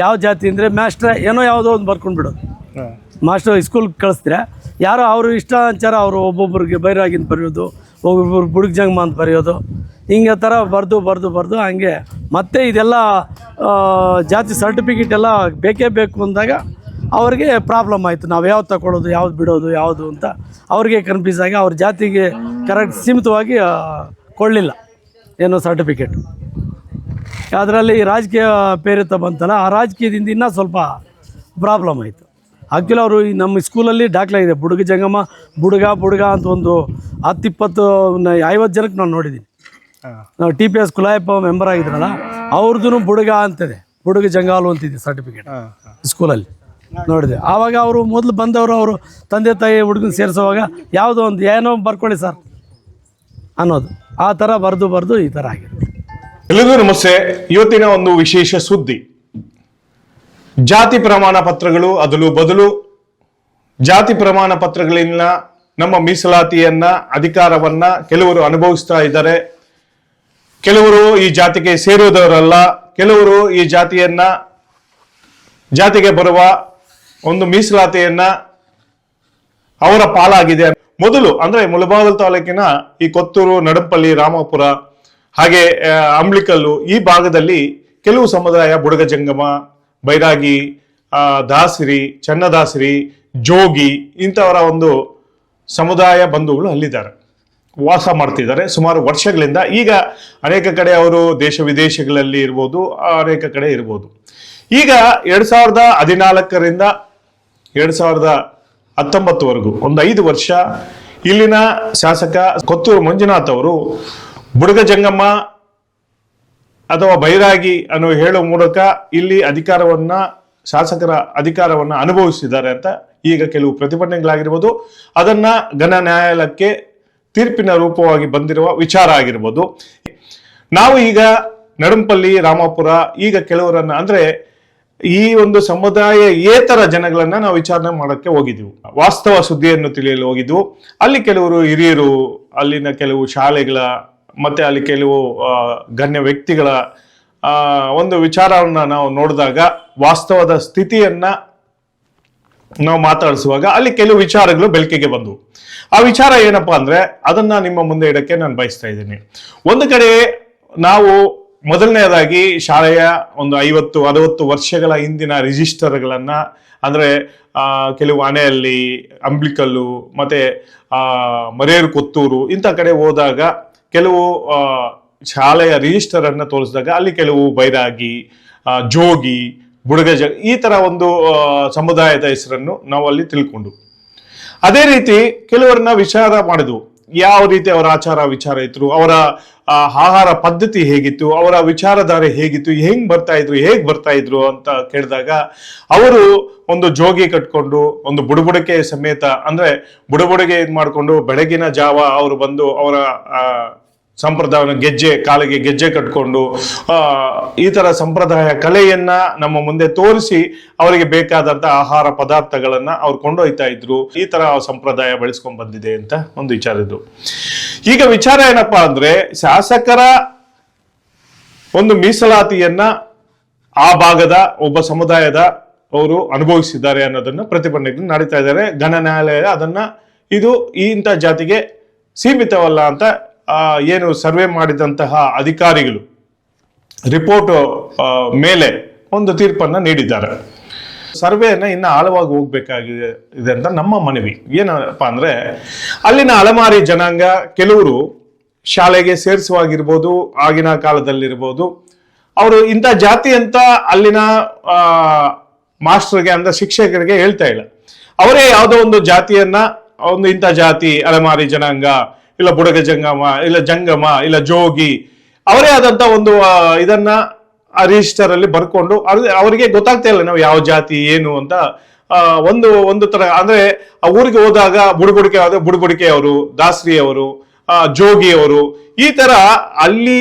ಯಾವ ಜಾತಿ ಅಂದರೆ ಮಾಸ್ಟ್ರ ಏನೋ ಯಾವುದೋ ಒಂದು ಬರ್ಕೊಂಡು ಬಿಡೋದು. ಮಾಸ್ಟರ್ ಸ್ಕೂಲ್ಗೆ ಕಳಿಸ್ತಾರೆ, ಯಾರೋ ಅವರು ಇಷ್ಟಾಚಾರ ಅವರು ಒಬ್ಬೊಬ್ರಿಗೆ ಬೈರಾಗಿಂತ ಬರೆಯೋದು, ಒಬ್ಬೊಬ್ರು ಬುಡುಗ್ ಜಂಗಮ ಅಂತ ಬರೆಯೋದು, ಹಿಂಗೆ ಥರ ಬರೆದು ಹಂಗೆ ಮತ್ತೆ ಇದೆಲ್ಲ ಜಾತಿ ಸರ್ಟಿಫಿಕೇಟ್ ಎಲ್ಲ ಬೇಕೇ ಬೇಕು ಅಂದಾಗ ಅವ್ರಿಗೆ ಪ್ರಾಬ್ಲಮ್ ಆಯಿತು. ನಾವು ಯಾವ್ದು ತಗೊಳ್ಳೋದು, ಯಾವ್ದು ಬಿಡೋದು, ಯಾವುದು ಅಂತ ಅವ್ರಿಗೆ ಕನ್ಫ್ಯೂಸ್ ಆಗಿ ಅವ್ರ ಜಾತಿಗೆ ಕರೆಕ್ಟ್ ಸೀಮಿತವಾಗಿ ಕೊಡಲಿಲ್ಲ ಏನೋ ಸರ್ಟಿಫಿಕೇಟ್. ಅದರಲ್ಲಿ ರಾಜಕೀಯ ಪ್ರೇರಿತ ಬಂತಲ್ಲ, ಆ ರಾಜಕೀಯದಿಂದ ಇನ್ನೂ ಸ್ವಲ್ಪ ಪ್ರಾಬ್ಲಮ್ ಆಯಿತು. ಆ್ಯಕ್ಚುಲಿ ಅವರು ನಮ್ಮ ಸ್ಕೂಲಲ್ಲಿ ದಾಖಲೆ ಇದೆ, ಬುಡುಗ ಜಂಗಮ ಬುಡುಗ ಅಂತ ಒಂದು 10-20-50 ಜನಕ್ಕೆ ನಾನು ನೋಡಿದ್ದೀನಿ. ನಾವು TPS ಕುಲಾಯಪ್ಪ ಮೆಂಬರ್ ಆಗಿದ್ರಲ್ಲ, ಅವ್ರದ್ದು ಬುಡುಗ ಅಂತಿದೆ, ಬುಡುಗ ಜಂಗಾಲು ಅಂತಿದೆ ಸರ್ಟಿಫಿಕೇಟ್ ಸ್ಕೂಲಲ್ಲಿ ನೋಡಿದೆ. ಆವಾಗ ಅವರು ಮೊದಲು ಬಂದವರು ಅವರು ತಂದೆ ತಾಯಿ ಹುಡುಗನ ಸೇರಿಸುವಾಗ ಯಾವುದೋ ಒಂದು ಏನೋ ಬರ್ಕೊಳ್ಳಿ ಸರ್ ಅನ್ನೋದು, ಆ ಥರ ಬರೆದು ಈ ಥರ ಆಗಿದೆ. ಎಲ್ಲರಿಗೂ ನಮಸ್ತೆ. ಇವತ್ತಿನ ಒಂದು ವಿಶೇಷ ಸುದ್ದಿ, ಜಾತಿ ಪ್ರಮಾಣ ಪತ್ರಗಳು ಅದಲು ಬದಲು ಜಾತಿ ಪ್ರಮಾಣ ಪತ್ರಗಳಿಂದ ನಮ್ಮ ಮೀಸಲಾತಿಯನ್ನ ಅಧಿಕಾರವನ್ನ ಕೆಲವರು ಅನುಭವಿಸ್ತಾ ಇದ್ದಾರೆ. ಕೆಲವರು ಈ ಜಾತಿಗೆ ಸೇರುವುದವರಲ್ಲ, ಕೆಲವರು ಈ ಜಾತಿಗೆ ಬರುವ ಒಂದು ಮೀಸಲಾತಿಯನ್ನ ಅವರ ಪಾಲಾಗಿದೆ. ಮೊದಲು ಅಂದ್ರೆ ಮುಳಬಾಗಿಲು ತಾಲೂಕಿನ ಈ ಕೊತ್ತೂರು, ನಡಂಪಲ್ಲಿ, ರಾಮಾಪುರ ಹಾಗೆ ಅಂಬ್ಲಿಕಲ್ಲು ಈ ಭಾಗದಲ್ಲಿ ಕೆಲವು ಸಮುದಾಯ ಬುಡುಗ ಜಂಗಮ, ಬೈರಾಗಿ, ದಾಸರಿ, ಚನ್ನದಾಸರಿ, ಜೋಗಿ ಇಂಥವರ ಒಂದು ಸಮುದಾಯ ಬಂಧುಗಳು ಅಲ್ಲಿದ್ದಾರೆ, ವಾಸ ಮಾಡ್ತಿದ್ದಾರೆ ಸುಮಾರು ವರ್ಷಗಳಿಂದ. ಈಗ ಅನೇಕ ಕಡೆ ಅವರು ದೇಶ ವಿದೇಶಗಳಲ್ಲಿ ಇರ್ಬೋದು, ಅನೇಕ ಕಡೆ ಇರ್ಬೋದು. ಈಗ 2014ರಿಂದ 2019ವರೆಗೂ ಒಂದು 5 ವರ್ಷ ಇಲ್ಲಿನ ಶಾಸಕ ಕೊತ್ತೂರು ಮಂಜುನಾಥ್ ಅವರು ಬುಡುಗ ಜಂಗಮ್ಮ ಅಥವಾ ಬೈರಾಗಿ ಅನ್ನೋ ಹೇಳುವ ಮೂಲಕ ಇಲ್ಲಿ ಶಾಸಕರ ಅಧಿಕಾರವನ್ನ ಅನುಭವಿಸಿದ್ದಾರೆ ಅಂತ ಈಗ ಕೆಲವು ಪ್ರತಿಭಟನೆಗಳಾಗಿರ್ಬೋದು, ಅದನ್ನ ಘನ ನ್ಯಾಯಾಲಯಕ್ಕೆ ತೀರ್ಪಿನ ರೂಪವಾಗಿ ಬಂದಿರುವ ವಿಚಾರ ಆಗಿರ್ಬೋದು. ನಾವು ಈಗ ನಡಂಪಲ್ಲಿ, ರಾಮಾಪುರ ಈಗ ಕೆಲವರನ್ನ ಅಂದ್ರೆ ಈ ಒಂದು ಸಮುದಾಯೇತರ ಜನಗಳನ್ನ ನಾವು ವಿಚಾರಣೆ ಮಾಡಕ್ಕೆ ಹೋಗಿದ್ವು, ವಾಸ್ತವ ಸುದ್ದಿಯನ್ನು ತಿಳಿಯಲು ಹೋಗಿದ್ವು. ಅಲ್ಲಿ ಕೆಲವರು ಹಿರಿಯರು, ಅಲ್ಲಿನ ಕೆಲವು ಶಾಲೆಗಳ ಮತ್ತೆ ಅಲ್ಲಿ ಕೆಲವು ಗಣ್ಯ ವ್ಯಕ್ತಿಗಳ ಒಂದು ವಿಚಾರವನ್ನ ನಾವು ನೋಡಿದಾಗ, ವಾಸ್ತವದ ಸ್ಥಿತಿಯನ್ನ ನಾವು ಮಾತಾಡಿಸುವಾಗ ಅಲ್ಲಿ ಕೆಲವು ವಿಚಾರಗಳು ಬೆಳಕಿಗೆ ಬಂದವು. ಆ ವಿಚಾರ ಏನಪ್ಪಾ ಅಂದ್ರೆ ಅದನ್ನ ನಿಮ್ಮ ಮುಂದೆ ಇಡಕ್ಕೆ ನಾನು ಬಯಸ್ತಾ ಇದ್ದೀನಿ. ಒಂದು ಕಡೆ ನಾವು ಮೊದಲನೇದಾಗಿ ಶಾಲೆಯ ಒಂದು 50-60 ವರ್ಷಗಳ ಹಿಂದಿನ ರಿಜಿಸ್ಟರ್ಗಳನ್ನ ಅಂದ್ರೆ ಕೆಲವು ಅಣೆಯಲ್ಲಿ, ಅಂಬ್ಲಿಕಲ್ಲು ಮತ್ತೆ ಮರೇರು, ಕೊತ್ತೂರು ಇಂಥ ಕಡೆ ಹೋದಾಗ ಕೆಲವು ಶಾಲೆಯ ರಿಜಿಸ್ಟರ್ ಅನ್ನ ತೋರಿಸಿದಾಗ ಅಲ್ಲಿ ಕೆಲವು ಬೈರಾಗಿ, ಜೋಗಿ, ಬುಡುಗಜ ಈ ತರ ಒಂದು ಸಮುದಾಯದ ಹೆಸರನ್ನು ನಾವು ಅಲ್ಲಿ ತಿಳ್ಕೊಂಡು, ಅದೇ ರೀತಿ ಕೆಲವರನ್ನ ವಿಚಾರ ಮಾಡಿದ್ವು. ಯಾವ ರೀತಿ ಅವರ ಆಚಾರ ವಿಚಾರ ಇತ್ತು, ಅವರ ಆಹಾರ ಪದ್ಧತಿ ಹೇಗಿತ್ತು, ಅವರ ವಿಚಾರಧಾರೆ ಹೇಗಿತ್ತು, ಹೇಗ್ ಬರ್ತಾ ಇದ್ರು ಅಂತ ಕೇಳಿದಾಗ ಅವರು ಒಂದು ಜೋಗಿ ಕಟ್ಕೊಂಡು ಒಂದು ಬುಡುಬುಡಿಕೆ ಸಮೇತ ಅಂದ್ರೆ ಬುಡುಬುಡಿಗೆ ಇದ್ ಮಾಡ್ಕೊಂಡು ಬೆಳಗಿನ ಜಾವ ಅವರು ಬಂದು ಅವರ ಸಂಪ್ರದಾಯ ಕಾಲಿಗೆ ಗೆಜ್ಜೆ ಕಟ್ಕೊಂಡು ಈ ತರ ಸಂಪ್ರದಾಯ ಕಲೆಯನ್ನ ನಮ್ಮ ಮುಂದೆ ತೋರಿಸಿ ಅವರಿಗೆ ಬೇಕಾದಂತ ಆಹಾರ ಪದಾರ್ಥಗಳನ್ನ ಅವ್ರು ಕೊಂಡೊಯ್ತಾ ಇದ್ರು. ಈ ತರ ಸಂಪ್ರದಾಯ ಬೆಳೆಸ್ಕೊಂಡ್ ಬಂದಿದೆ ಅಂತ ಒಂದು ವಿಚಾರ ಇದು. ಈಗ ವಿಚಾರ ಏನಪ್ಪಾ ಅಂದ್ರೆ ಶಾಸಕರ ಒಂದು ಮೀಸಲಾತಿಯನ್ನ ಆ ಭಾಗದ ಒಬ್ಬ ಸಮುದಾಯದ ಅವರು ಅನುಭವಿಸಿದ್ದಾರೆ ಅನ್ನೋದನ್ನ ಪ್ರತಿಭಟನೆಗಳು ನಡೀತಾ ಇದ್ದಾರೆ. ಘನ ನ್ಯಾಯಾಲಯ ಅದನ್ನ ಇದು ಇಂಥ ಜಾತಿಗೆ ಸೀಮಿತವಲ್ಲ ಅಂತ ಏನು ಸರ್ವೆ ಮಾಡಿದಂತಹ ಅಧಿಕಾರಿಗಳು ರಿಪೋರ್ಟ್ ಮೇಲೆ ಒಂದು ತೀರ್ಪನ್ನ ನೀಡಿದ್ದಾರೆ. ಸರ್ವೆಯನ್ನ ಇನ್ನು ಆಳವಾಗಿ ಹೋಗ್ಬೇಕಾಗಿದೆ ಅಂತ ನಮ್ಮ ಮನವಿ. ಏನಪ್ಪಾ ಅಂದ್ರೆ ಅಲ್ಲಿನ ಅಲೆಮಾರಿ ಜನಾಂಗ ಕೆಲವರು ಶಾಲೆಗೆ ಸೇರಿಸುವಾಗಿರ್ಬೋದು, ಆಗಿನ ಕಾಲದಲ್ಲಿರ್ಬೋದು, ಅವರು ಇಂಥ ಜಾತಿ ಅಂತ ಅಲ್ಲಿನ ಮಾಸ್ಟರ್ಗೆ ಅಂದ್ರೆ ಶಿಕ್ಷಕರಿಗೆ ಹೇಳ್ತಾ ಇಲ್ಲ. ಅವರೇ ಯಾವುದೋ ಒಂದು ಜಾತಿಯನ್ನ ಒಂದು ಇಂಥ ಜಾತಿ ಅಲೆಮಾರಿ ಜನಾಂಗ, ಇಲ್ಲ ಬುಡುಗ ಜಂಗಮ, ಇಲ್ಲ ಜಂಗಮ, ಇಲ್ಲ ಜೋಗಿ, ಅವರೇ ಆದಂತ ಒಂದು ಇದನ್ನ ರಿಜಿಸ್ಟರ್ ಅಲ್ಲಿ ಬರ್ಕೊಂಡು ಅವರಿಗೆ ಗೊತ್ತಾಗ್ತಾ ಇಲ್ಲ ನಾವು ಯಾವ ಜಾತಿ ಏನು ಅಂತ. ಒಂದು ತರ ಅಂದ್ರೆ ಆ ಊರಿಗೆ ಹೋದಾಗ ಬುಡುಬುಡಿಕೆ ಅವರು, ದಾಸರಿ ಅವರು, ಜೋಗಿ ಅವರು, ಈ ತರ ಅಲ್ಲಿ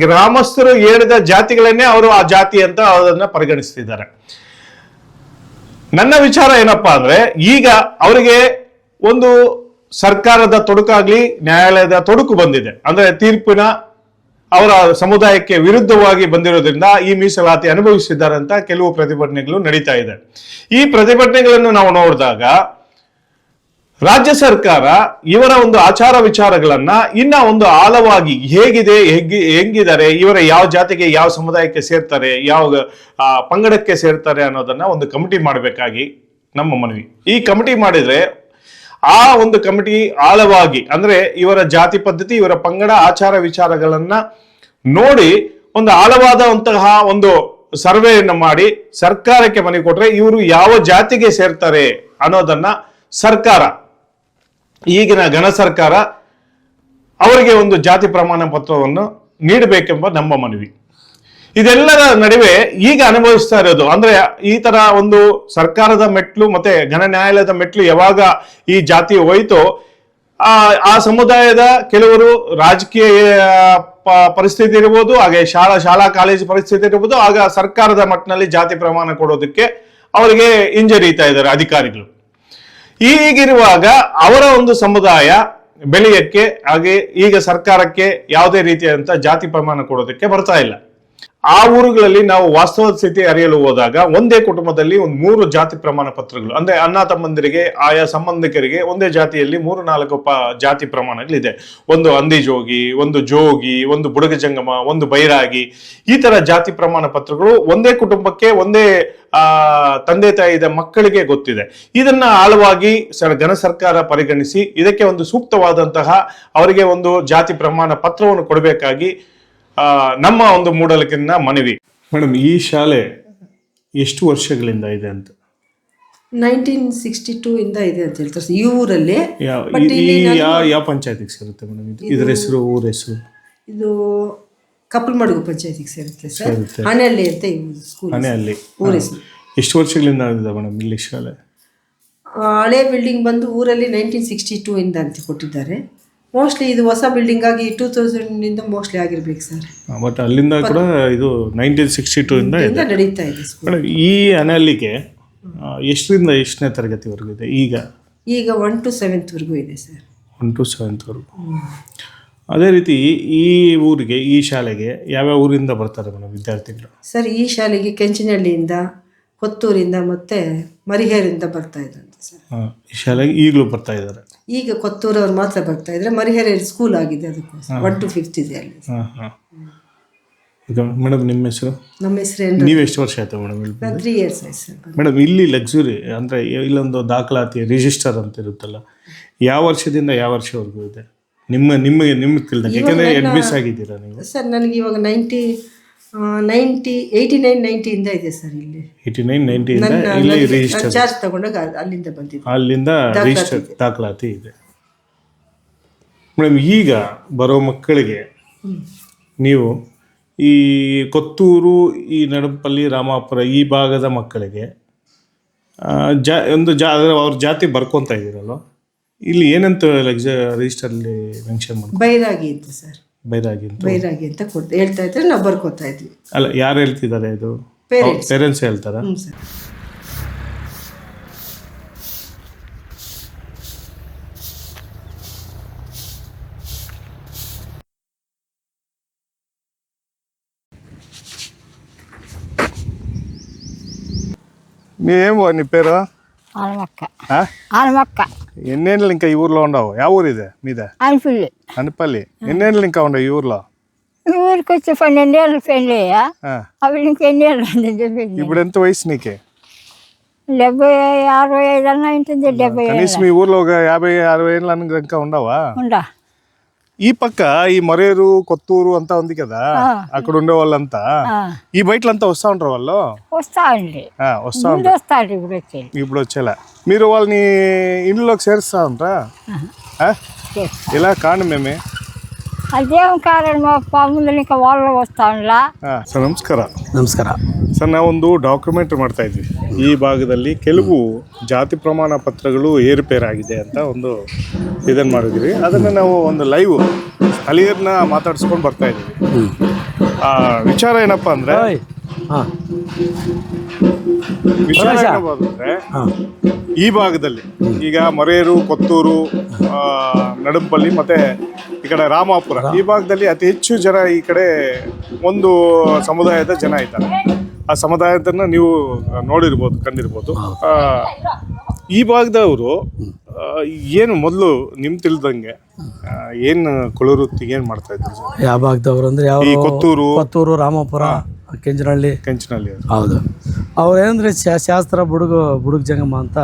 ಗ್ರಾಮಸ್ಥರು ಹೇಳಿದ ಜಾತಿಗಳನ್ನೇ ಅವರು ಆ ಜಾತಿ ಅಂತ ಅದನ್ನ ಪರಿಗಣಿಸ್ತಿದ್ದಾರೆ. ನನ್ನ ವಿಚಾರ ಏನಪ್ಪಾ ಅಂದ್ರೆ ಈಗ ಅವರಿಗೆ ಒಂದು ಸರ್ಕಾರದ ತೊಡಕಾಗ್ಲಿ ನ್ಯಾಯಾಲಯದ ತೊಡಕು ಬಂದಿದೆ. ಅಂದ್ರೆ ತೀರ್ಪಿನ ಅವರ ಸಮುದಾಯಕ್ಕೆ ವಿರುದ್ಧವಾಗಿ ಬಂದಿರೋದ್ರಿಂದ ಈ ಮೀಸಲಾತಿ ಅನುಭವಿಸಿದ್ದಾರೆ ಅಂತ ಕೆಲವು ಪ್ರತಿಭಟನೆಗಳು ನಡೀತಾ ಇದೆ. ಈ ಪ್ರತಿಭಟನೆಗಳನ್ನು ನಾವು ನೋಡಿದಾಗ ರಾಜ್ಯ ಸರ್ಕಾರ ಇವರ ಒಂದು ಆಚಾರ ವಿಚಾರಗಳನ್ನ ಇನ್ನ ಒಂದು ಆಳವಾಗಿ ಹೆಂಗಿದ್ದಾರೆ, ಇವರ ಯಾವ ಜಾತಿಗೆ ಯಾವ ಸಮುದಾಯಕ್ಕೆ ಸೇರ್ತಾರೆ, ಯಾವ ಪಂಗಡಕ್ಕೆ ಸೇರ್ತಾರೆ ಅನ್ನೋದನ್ನ ಒಂದು ಕಮಿಟಿ ಮಾಡಬೇಕಾಗಿ ನಮ್ಮ ಮನವಿ. ಈ ಕಮಿಟಿ ಮಾಡಿದ್ರೆ ಆ ಒಂದು ಕಮಿಟಿ ಆಳವಾಗಿ ಅಂದ್ರೆ ಇವರ ಜಾತಿ ಪದ್ಧತಿ, ಇವರ ಪಂಗಡ ಆಚಾರ ವಿಚಾರಗಳನ್ನ ನೋಡಿ ಒಂದು ಆಳವಾದಂತಹ ಒಂದು ಸರ್ವೆಯನ್ನ ಮಾಡಿ ಸರ್ಕಾರಕ್ಕೆ ಮನವಿ ಕೊಟ್ರೆ ಇವರು ಯಾವ ಜಾತಿಗೆ ಸೇರ್ತಾರೆ ಅನ್ನೋದನ್ನ ಸರ್ಕಾರ, ಈಗಿನ ಘನ ಸರ್ಕಾರ ಅವರಿಗೆ ಒಂದು ಜಾತಿ ಪ್ರಮಾಣ ಪತ್ರವನ್ನು ನೀಡಬೇಕೆಂಬ ನಮ್ಮ ಮನವಿ. ಇದೆಲ್ಲರ ನಡುವೆ ಈಗ ಅನುಭವಿಸ್ತಾ ಇರೋದು ಅಂದ್ರೆ ಈ ತರ ಒಂದು ಸರ್ಕಾರದ ಮೆಟ್ಲು ಮತ್ತೆ ಘನ ನ್ಯಾಯಾಲಯದ ಮೆಟ್ಲು ಯಾವಾಗ ಈ ಜಾತಿ ಹೋಯ್ತೋ ಆ ಸಮುದಾಯದ ಕೆಲವರು ರಾಜಕೀಯ ಪರಿಸ್ಥಿತಿ ಇರ್ಬೋದು, ಹಾಗೆ ಶಾಲಾ ಕಾಲೇಜು ಪರಿಸ್ಥಿತಿ ಇರ್ಬೋದು, ಆಗ ಸರ್ಕಾರದ ಮಟ್ಟಿನಲ್ಲಿ ಜಾತಿ ಪ್ರಮಾಣ ಕೊಡೋದಕ್ಕೆ ಅವರಿಗೆ ಹಿಂಜರಿತಾ ಇದ್ದಾರೆ ಅಧಿಕಾರಿಗಳು. ಹೀಗಿರುವಾಗ ಅವರ ಒಂದು ಸಮುದಾಯ ಬೆಳೆಯಕ್ಕೆ ಹಾಗೆ ಈಗ ಸರ್ಕಾರಕ್ಕೆ ಯಾವುದೇ ರೀತಿಯಾದಂತಹ ಜಾತಿ ಪ್ರಮಾಣ ಕೊಡೋದಕ್ಕೆ ಬರ್ತಾ ಇಲ್ಲ. ಆ ಊರುಗಳಲ್ಲಿ ನಾವು ವಾಸ್ತವದ ಸ್ಥಿತಿ ಅರಿಯಲು ಹೋದಾಗ ಒಂದೇ ಕುಟುಂಬದಲ್ಲಿ ಒಂದು 3 ಜಾತಿ ಪ್ರಮಾಣ ಪತ್ರಗಳು ಅಂದ್ರೆ ಅಣ್ಣ ತಮ್ಮಂದಿರಿಗೆ ಆಯಾ ಸಂಬಂಧಿಕರಿಗೆ ಒಂದೇ ಜಾತಿಯಲ್ಲಿ 3-4 ಜಾತಿ ಪ್ರಮಾಣಗಳಿದೆ. ಒಂದು ಹಂದಿ ಜೋಗಿ, ಒಂದು ಜೋಗಿ, ಒಂದು ಬುಡಗ ಜಂಗಮ, ಒಂದು ಬೈರಾಗಿ, ಈ ತರ ಜಾತಿ ಪ್ರಮಾಣ ಪತ್ರಗಳು ಒಂದೇ ಕುಟುಂಬಕ್ಕೆ ಒಂದೇ ತಂದೆ ತಾಯಿದ ಮಕ್ಕಳಿಗೆ ಗೊತ್ತಿದೆ. ಇದನ್ನ ಆಳವಾಗಿ ಘನ ಸರ್ಕಾರ ಪರಿಗಣಿಸಿ ಇದಕ್ಕೆ ಒಂದು ಸೂಕ್ತವಾದಂತಹ ಅವರಿಗೆ ಒಂದು ಜಾತಿ ಪ್ರಮಾಣ ಪತ್ರವನ್ನು ಕೊಡಬೇಕಾಗಿ ನಮ್ಮ ಒಂದು ಮೂಡಲಕಿನ ಮನವಿ. ಮೇಡಮ್, ಈ ಶಾಲೆ ಎಷ್ಟು ವರ್ಷಗಳಿಂದ ಇದೆ ಅಂತ? 1962 ಇಂದ ಇದೆ ಅಂತ ಹೇಳ್ತಾರೆ ಈ ಊರಲ್ಲಿ. ಯಾವ ಪಂಚಾಯತಿಗೆ ಸೇರುತ್ತೆ ಮೇಡಮ್ ಇದರ ಹೆಸರು, ಊರ ಹೆಸರು? ಇದು ಕಪ್ಪಲಮಡುಗು ಪಂಚಾಯತಿಗೆ ಸೇರುತ್ತೆ ಸರ್. ಹಣೆಹಳ್ಳಿ ಅಂತ ಸ್ಕೂಲ್, ಹಣೆಹಳ್ಳಿ ಊರ ಹೆಸರು. ಎಷ್ಟು ವರ್ಷಗಳಿಂದ ಇದೆ ಮೇಡಮ್ ಇಲ್ಲಿ ಶಾಲೆ? ಹಳೆ ಬಿಲ್ಡಿಂಗ್ ಬಂದು ಊರಲ್ಲಿ 1962 ಇಂದ ಅಂತ ಕೊಟ್ಟಿದ್ದಾರೆ. ಮೋಸ್ಟ್ಲಿ ಇದು ಹೊಸ ಬಿಲ್ಡಿಂಗ್ ಆಗಿ 2000 ಇಂದ ಮೋಸ್ಟ್ಲಿ ಆಗಿರ್ಬೇಕು ಸರ್. ಬಟ್ ಅಲ್ಲಿಂದ ಕೂಡ ಇದು 1962 ಇಂದ ನಡೀತಾ ಇದೆ ಸ್ಕೂಲ್. ಈ ಹಣೆಹಳ್ಳಿಗೆ ಎಷ್ಟರಿಂದ ಎಷ್ಟನೇ ತರಗತಿವರೆಗೂ ಇದೆ ಈಗ? 1 to 7th ವರೆಗೂ ಇದೆ ಸರ್. 1 to 7th ವರೆಗೂ. ಅದೇ ರೀತಿ ಈ ಊರಿಗೆ, ಈ ಶಾಲೆಗೆ ಯಾವ್ಯಾವ ಊರಿಂದ ಬರ್ತಾರೆ ಮೇಡಮ್ ವಿದ್ಯಾರ್ಥಿಗಳು? ಸರ್, ಈ ಶಾಲೆಗೆ ಕೆಂಚನಹಳ್ಳಿಯಿಂದ, ಕೊತ್ತೂರಿಂದ ಮತ್ತೆ ಮರಿಹೇರಿಂದ ಬರ್ತಾ ಇದ್ರಂತೆ ಸರ್. ಈ ಶಾಲೆಗೆ ಈಗಲೂ ಬರ್ತಾ ಇದ್ದಾರೆ? ಈಗ ಕೊತ್ತೂರವ್ರು ಮಾತ್ರ ಬರ್ತಾ ಇದ್ರೆ, ಮರಿಹೇರ ಸ್ಕೂಲ್ ಆಗಿದೆ ಅದಕ್ಕೋಸ್ಕರ 1 to 5th ಇದೆ ಅಲ್ಲಿ. ಮೇಡಮ್, ನಿಮ್ಮ ಹೆಸರು? ನಮ್ಮ ಹೆಸರು. ನೀವು ಎಷ್ಟು ವರ್ಷ ಆಯ್ತು ಮೇಡಮ್ ಇಲ್ಲಿ? 3 years ಆಯ್ತು ಸರ್. ಮೇಡಮ್, ಇಲ್ಲಿ ಲಕ್ಸುರಿ ಅಂದರೆ ಇಲ್ಲೊಂದು ದಾಖಲಾತಿ ರಿಜಿಸ್ಟರ್ ಅಂತ ಇರುತ್ತಲ್ಲ, ಯಾವ ವರ್ಷದಿಂದ ಯಾವ ವರ್ಷವರೆಗೂ ಇದೆ ನಿಮಗೆ ತಿಳಿದಂಗೆ? ಯಾಕಂದರೆ ಅಡ್ಮಿಸ್ ಆಗಿದ್ದೀರಾ ನೀವು? ಸರ್, ನನಗೆ ಇವಾಗ 89-90 ಇಂದ ಇದೆ ಸರ್ ಇಲ್ಲಿ. 89-90 ಇಂದ ಇಲ್ಲಿ ರಿಜಿಸ್ಟರ್ ಚಾರ್ಜ್ ತಗೊಂಡಾಗ ಅಲ್ಲಿಂದ ಬಂದಿದೆ, ಅಲ್ಲಿಂದ ರಿಜಿಸ್ಟರ್ ದಾಖಲಾತಿ ಇದೆ. ಮೇಡಮ್, ಈಗ ಬರೋ ಮಕ್ಕಳಿಗೆ ನೀವು ಈ ಕೊತ್ತೂರು, ಈ ನಡಂಪಲ್ಲಿ, ರಾಮಾಪುರ ಈ ಭಾಗದ ಮಕ್ಕಳಿಗೆ ಅವ್ರ ಜಾತಿ ಬರ್ಕೊತಾ ಇದ್ದೀರಲ್ವ, ಇಲ್ಲಿ ಏನಂತ ರಿಜಿಸ್ಟರ್ಲಿ ಮೆನ್ಷನ್ ಮಾಡಿ? ಬೈರಾಗಿ ಅಂತ ಸರ್. ಬೈರಾಗಿ ಅಂತ ಹೇಳ್ತಾ ಇದ್ರೆ ನಾವು ಬರ್ಕೋತಾ ಇದ್ವಿ. ಅಲ್ಲ, ಯಾರು ಹೇಳ್ತಿದ್ದಾರೆ ಇದು? ಪೇರೆಂಟ್ಸ್ ಹೇಳ್ತಾರಾ? ಸರ್. ఏమో నీ పేరు? ఆనమక్క. ఆనమక్క. ఎన్నేళ్ళు ఇంకా ఈ ఊర్లో ఉండవు? యా ఊరు ఇది మీద? అనపల్లి. అనపల్లి. ఎన్నేళ్ళు ఇంకా ఉండవు ఈ ఊర్లో? ఈ ఊరికి వచ్చి 12 ఏళ్ళు పెళ్ళయ్యా. అవి ఇంకెన్నేళ్ళు చెప్పి. ఇప్పుడు ఎంత వయసు నీకే? 70-65 అన్నా ఉంటుంది. 70 కనీసం ఈ ఊర్లో ఒక 50-60 ఏళ్ళు ఇంకా ఉండవా? ఉండా. ఈ పక్క ఈ మరేరు, కొత్తూరు అంతా ఉంది కదా, అక్కడ ఉండే వాళ్ళంతా ఈ బయటలంతా వస్తా ఉంటారు వాళ్ళు? వస్తా అండి. వస్తా ఉంటారు. ఇప్పుడు వచ్చేలా మీరు వాళ్ళని ఇంట్లోకి చేరుస్తా ఉంటారా? ఇలా ಕಾರಣಮೇಮೆ? ಅದೇನು ಕಾರಣ ಮುಂದೆ ఇంకా వాళ్ళు వస్తానులా. ಸರ್, ನಮಸ್ಕಾರ. ನಮಸ್ಕಾರ ಸರ್, ನಾವೊಂದು ಡಾಕ್ಯುಮೆಂಟ್ರಿ ಮಾಡ್ತಾ ಇದ್ವಿ. ಈ ಭಾಗದಲ್ಲಿ ಕೆಲವು ಜಾತಿ ಪ್ರಮಾಣ ಪತ್ರಗಳು ಏರುಪೇರಾಗಿದೆ ಅಂತ ಒಂದು ಇದನ್ನು ಮಾಡಿದ್ವಿ. ಅದನ್ನು ನಾವು ಒಂದು ಲೈವ್ ಸ್ಥಳೀಯರನ್ನ ಮಾತಾಡ್ಸ್ಕೊಂಡು ಬರ್ತಾ ಇದ್ವಿ. ವಿಚಾರ ಏನಪ್ಪ ಅಂದರೆ ಈ ಭಾಗದಲ್ಲಿ ಈಗ ಮರೇರು, ಕೊತ್ತೂರು, ನಡಂಪಲ್ಲಿ ಮತ್ತೆ ಈ ಕಡೆ ರಾಮಾಪುರ ಈ ಭಾಗದಲ್ಲಿ ಅತಿ ಹೆಚ್ಚು ಜನ ಈ ಕಡೆ ಒಂದು ಸಮುದಾಯದ ಜನ ಇದ್ದಾರೆ. ಆ ಸಮುದಾಯದನ್ನ ನೀವು ನೋಡಿರ್ಬೋದು, ಕಂಡಿರ್ಬೋದು. ಈ ಭಾಗದವರು ಏನು ಮೊದಲು ನಿಮ್ ತಿಳಿದಂಗೆ ಏನು ಕೊಳವೃತ್ತಿಗೆ ಏನ್ ಮಾಡ್ತಾ ಇದ್ರು? ಯಾವ ಭಾಗದವ್ರು ಅಂದ್ರೆ ಯಾವ ಈ ಕೊತ್ತೂರು, ರಾಮಾಪುರ, ಕೆಂಚನಹಳ್ಳಿ. ಹೌದು. ಅವ್ರು ಏನಂದ್ರೆ ಶಾಸ್ತ್ರ ಬುಡುಗ ಜಂಗಮ ಅಂತ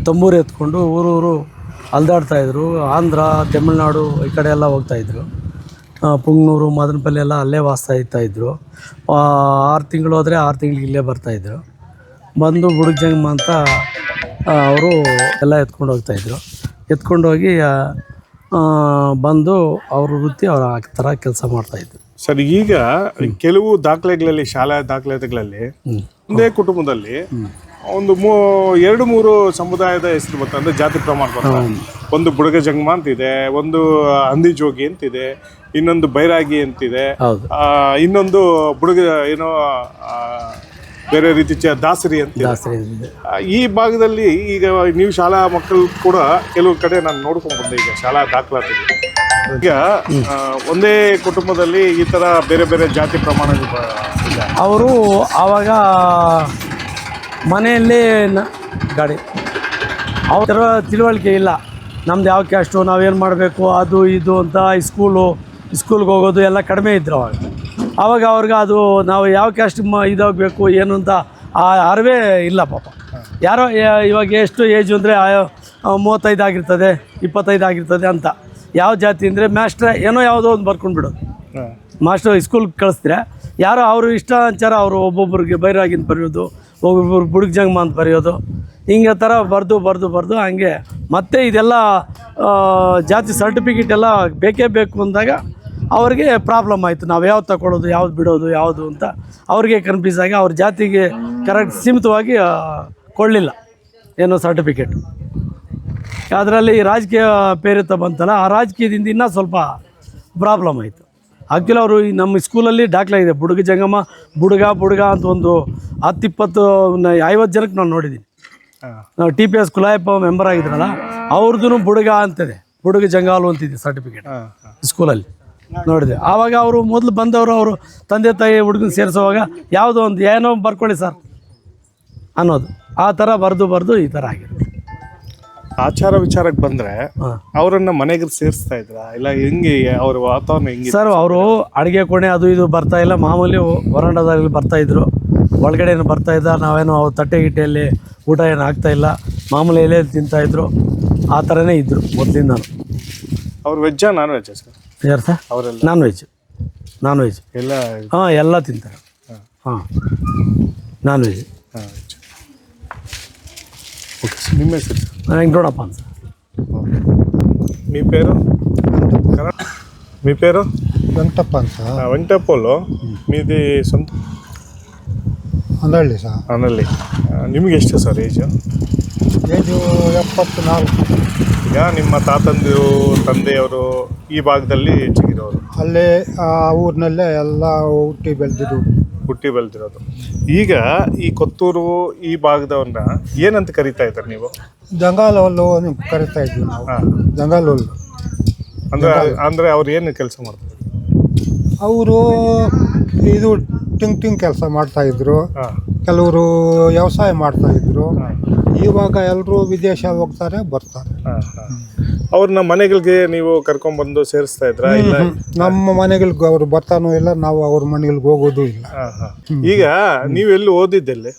ತಂಬೂರು ಎತ್ಕೊಂಡು ಊರೂರು ಅಲ್ದಾಡ್ತಾ ಇದ್ರು. ಆಂಧ್ರ, ತಮಿಳ್ನಾಡು ಈ ಕಡೆ ಎಲ್ಲ ಹೋಗ್ತಾ ಇದ್ರು. ಪುಂಗ್ನೂರು, ಮದನಪಲ್ಲಿ ಎಲ್ಲ ಅಲ್ಲೇ ವಾಸ್ತಾ ಇದ್ರು. 6 ತಿಂಗಳು ಹೋದರೆ 6 ತಿಂಗಳಿಗೆ ಇಲ್ಲೇ ಬರ್ತಾಯಿದ್ರು. ಬಂದು ಬುಡುಗ ಜಂಗಮ ಅಂತ ಅವರು ಎಲ್ಲ ಎತ್ಕೊಂಡು ಹೋಗ್ತಾಯಿದ್ರು. ಎತ್ಕೊಂಡೋಗಿ ಬಂದು ಅವ್ರ ವೃತ್ತಿ ಅವ್ರು ಆ ಥರ ಕೆಲಸ ಮಾಡ್ತಾಯಿದ್ರು. ಸರ್, ಈಗ ಕೆಲವು ದಾಖಲೆಗಳಲ್ಲಿ, ಶಾಲಾ ದಾಖಲೆಗಳಲ್ಲಿ ಒಂದೇ ಕುಟುಂಬದಲ್ಲಿ ಒಂದು 2-3 ಸಮುದಾಯದ ಹೆಸರು ಬರ್ತದೆ, ಅಂದರೆ ಜಾತಿ ಪ್ರಮಾಣ ಬರ್ತದೆ. ಒಂದು ಬುಡುಗ ಜಂಗಮ ಅಂತಿದೆ, ಒಂದು ಹಂದಿ ಜೋಗಿ ಅಂತಿದೆ, ಇನ್ನೊಂದು ಬೈರಾಗಿ ಅಂತಿದೆ, ಇನ್ನೊಂದು ಬುಡುಗ ಏನೋ ಬೇರೆ ರೀತಿ ದಾಸರಿ ಅಂತಿದೆ. ಈ ಭಾಗದಲ್ಲಿ ಈಗ ನೀವು ಶಾಲಾ ಮಕ್ಕಳು ಕೂಡ ಕೆಲವು ಕಡೆ ನಾನು ನೋಡ್ಕೊಂಡು ಬಂದೆ. ಈಗ ಶಾಲಾ ದಾಖಲಾತಿ ಈಗ ಒಂದೇ ಕುಟುಂಬದಲ್ಲಿ ಈ ಥರ ಬೇರೆ ಬೇರೆ ಜಾತಿ ಪ್ರಮಾಣಗಳು ಅವರು ಆವಾಗ ಮನೆಯಲ್ಲಿ ಗಾಡಿ ಅವ್ರ ತಿಳುವಳಿಕೆ ಇಲ್ಲ. ನಮ್ದು ಯಾವ ಕ್ಯಾಸ್ಟು, ನಾವೇನು ಮಾಡಬೇಕು, ಅದು ಇದು ಅಂತ ಸ್ಕೂಲ್ಗೆ ಹೋಗೋದು ಎಲ್ಲ ಕಡಿಮೆ ಇದ್ರು ಆವಾಗ ಅವ್ರಿಗೆ ಅದು ನಾವು ಯಾವ ಕ್ಯಾಸ್ಟ್ ಇದಾಗಬೇಕು ಏನು ಅಂತ ಆ ಅರಿವೇ ಇಲ್ಲ ಪಾಪ. ಯಾರೋ ಇವಾಗ ಎಷ್ಟು ಏಜು ಅಂದರೆ 35 ಆಗಿರ್ತದೆ, 25 ಆಗಿರ್ತದೆ ಅಂತ. ಯಾವ ಜಾತಿ ಅಂದರೆ ಮಾಸ್ಟ್ರ ಏನೋ ಯಾವುದೋ ಒಂದು ಬರ್ಕೊಂಡು ಬಿಡೋದು. ಮಾಸ್ಟರ್ ಸ್ಕೂಲ್ಗೆ ಕಳಿಸ್ತಾರೆ, ಯಾರೋ ಅವರು ಇಷ್ಟಾಚಾರ ಅವರು ಒಬ್ಬೊಬ್ರಿಗೆ ಬೈರಾಗಿಂತ ಬರೆಯೋದು, ಒಬ್ಬೊಬ್ರು ಬುಡುಗ ಜಂಗಮ ಅಂತ ಬರೆಯೋದು, ಹಿಂಗೆ ಥರ ಬರೆದು ಹಂಗೆ ಮತ್ತೆ ಇದೆಲ್ಲ ಜಾತಿ ಸರ್ಟಿಫಿಕೇಟ್ ಎಲ್ಲ ಬೇಕೇ ಬೇಕು ಅಂದಾಗ ಅವ್ರಿಗೆ ಪ್ರಾಬ್ಲಮ್ ಆಯಿತು. ನಾವು ಯಾವ್ದು ತಗೊಳ್ಳೋದು, ಯಾವ್ದು ಬಿಡೋದು, ಯಾವುದು ಅಂತ ಅವ್ರಿಗೆ ಕನ್ಫ್ಯೂಸ್ ಆಗಿ ಅವ್ರ ಜಾತಿಗೆ ಕರೆಕ್ಟ್ ಸೀಮಿತವಾಗಿ ಕೊಡಲಿಲ್ಲ ಏನೋ ಸರ್ಟಿಫಿಕೇಟ್. ಅದರಲ್ಲಿ ರಾಜಕೀಯ ಪ್ರೇರಿತ ಬಂತಲ್ಲ, ಆ ರಾಜಕೀಯದಿಂದ ಇನ್ನೂ ಸ್ವಲ್ಪ ಪ್ರಾಬ್ಲಮ್ ಆಯಿತು. ಆ್ಯಕ್ಚುಲಿ ಅವರು ನಮ್ಮ ಸ್ಕೂಲಲ್ಲಿ ದಾಖಲೆ ಇದೆ, ಬುಡುಗ ಜಂಗಮ ಬುಡುಗ ಅಂತ ಒಂದು 10-20-50 ಜನಕ್ಕೆ ನಾನು ನೋಡಿದ್ದೀನಿ. ನಾವು TPS ಕುಲಾಯಪ್ಪ ಮೆಂಬರ್ ಆಗಿದ್ರಲ್ಲ, ಅವ್ರದ್ದು ಬುಡುಗ ಅಂತಿದೆ, ಬುಡುಗ ಜಂಗಾಲು ಅಂತಿದೆ ಸರ್ಟಿಫಿಕೇಟ್ ಸ್ಕೂಲಲ್ಲಿ ನೋಡಿದೆ. ಆವಾಗ ಅವರು ಮೊದಲು ಬಂದವರು ಅವರು ತಂದೆ ತಾಯಿ ಹುಡುಗನ ಸೇರಿಸೋವಾಗ ಯಾವುದೋ ಒಂದು ಏನೋ ಬರ್ಕೊಳ್ಳಿ ಸರ್ ಅನ್ನೋದು, ಆ ಥರ ಬರೆದು ಈ ಥರ ಆಗಿದೆ. ಆಚಾರ ವಿಚಾರಕ್ಕೆ ಬಂದರೆ ಅವರನ್ನು ಮನೆಗೆ ಸೇರಿಸ್ತಾ ಇದ್ರ ಇಲ್ಲ ಹೆಂಗೆ? ಅವ್ರ ವಾತಾವರಣ ಹೆಂಗೆ ಸರ್? ಅವರು ಅಡುಗೆ ಕೋಣೆ ಅದು ಇದು ಬರ್ತಾ ಇಲ್ಲ, ಮಾಮೂಲಿ ವರಾಂಡದಲ್ಲಿ ಬರ್ತಾಯಿದ್ರು, ಒಳಗಡೆ ಏನು ಬರ್ತಾಯಿದ್ದ. ನಾವೇನೋ ಅವ್ರು ತಟ್ಟೆ ಗಿಟ್ಟೆಯಲ್ಲಿ ಊಟ ಏನು ಆಗ್ತಾಯಿಲ್ಲ, ಮಾಮೂಲಿ ಎಲೆ ತಿಂತಾಯಿದ್ರು, ಆ ಥರನೇ ಇದ್ದರು ಮೊದಲಿಂದ. ಅವ್ರು ವೆಜ್ಜಾ ನಾನ್ ವೆಜ್ ಸರ್? ಯಾರು ಸರ್? ಅವರೆಲ್ಲ ನಾನ್ ವೆಜ್ ಎಲ್ಲ ಎಲ್ಲ ತಿಂತಾರೆ. Non veg. ಓಕೆ. ನಿಮ್ಮ ಹೆಸರು? ವೆಂಕಟಪ್ಪ ಅಂತ. మీ పేరు? మీ పేరు? వెంకటప్ప ಅಂತ. ವೆಂಕಟಪ್ಪಲು మీది సొంత ಅಂದಳ್ಳಿ ಸರ್. ಅನಲ್ಲಿ. ನಿಮಗೆ ಎಷ್ಟು ಸರ್ ಏಜು? 74. ಈಗ ನಿಮ್ಮ ತಂದೆಯವರು ಈ ಭಾಗದಲ್ಲಿ ಹೆಚ್ಚಿಗಿರೋರು? ಅಲ್ಲೇ ಆ ಊರಿನಲ್ಲೇ ಎಲ್ಲ ಹುಟ್ಟಿ ಬೆಳೆದಿರೋದು. ಈಗ ಈ ಕೊತ್ತೂರು ಈ ಭಾಗದವನ್ನ ಏನಂತ ಕರಿತಾ ಇದ್ದಾರೆ ನೀವು? ಜಂಗಾಲವಲ್ಲು ಕರಿತಾ ಇದ್ವಿ ನಾವು. ಜಂಗಾಲವಲ್ಲು ಅಂದ್ರೆ ಅವ್ರು ಏನು ಕೆಲಸ ಮಾಡ್ತಾರೆ? ಅವರು ಇದು ಟಿಂಗ್ ಕೆಲಸ ಮಾಡ್ತಾಯಿದ್ರು, ಕೆಲವರು ವ್ಯವಸಾಯ ಮಾಡ್ತಾಯಿದ್ರು. ಇವಾಗ ಎಲ್ಲರೂ ವಿದೇಶ ಹೋಗ್ತಾರೆ ಬರ್ತಾರೆ. ಅವ್ರನ್ನ ಮನೆಗಳಿಗೆ ನೀವು ಕರ್ಕೊಂಡ್ಬಂದು ಸೇರಿಸ್ತಾ ಇದ್ರ? ಇಲ್ಲ, ನಮ್ಮ ಮನೆಗಳಿಗೆ ಅವ್ರು ಬರ್ತಾನೂ ಇಲ್ಲ, ನಾವು ಅವ್ರ ಮನೆಗಳಿಗೆ ಹೋಗೋದು ಇಲ್ಲ. ಈಗ ನೀವು ಎಲ್ಲಿ ಓದಿದ್ದೆಲ್ಲಿ?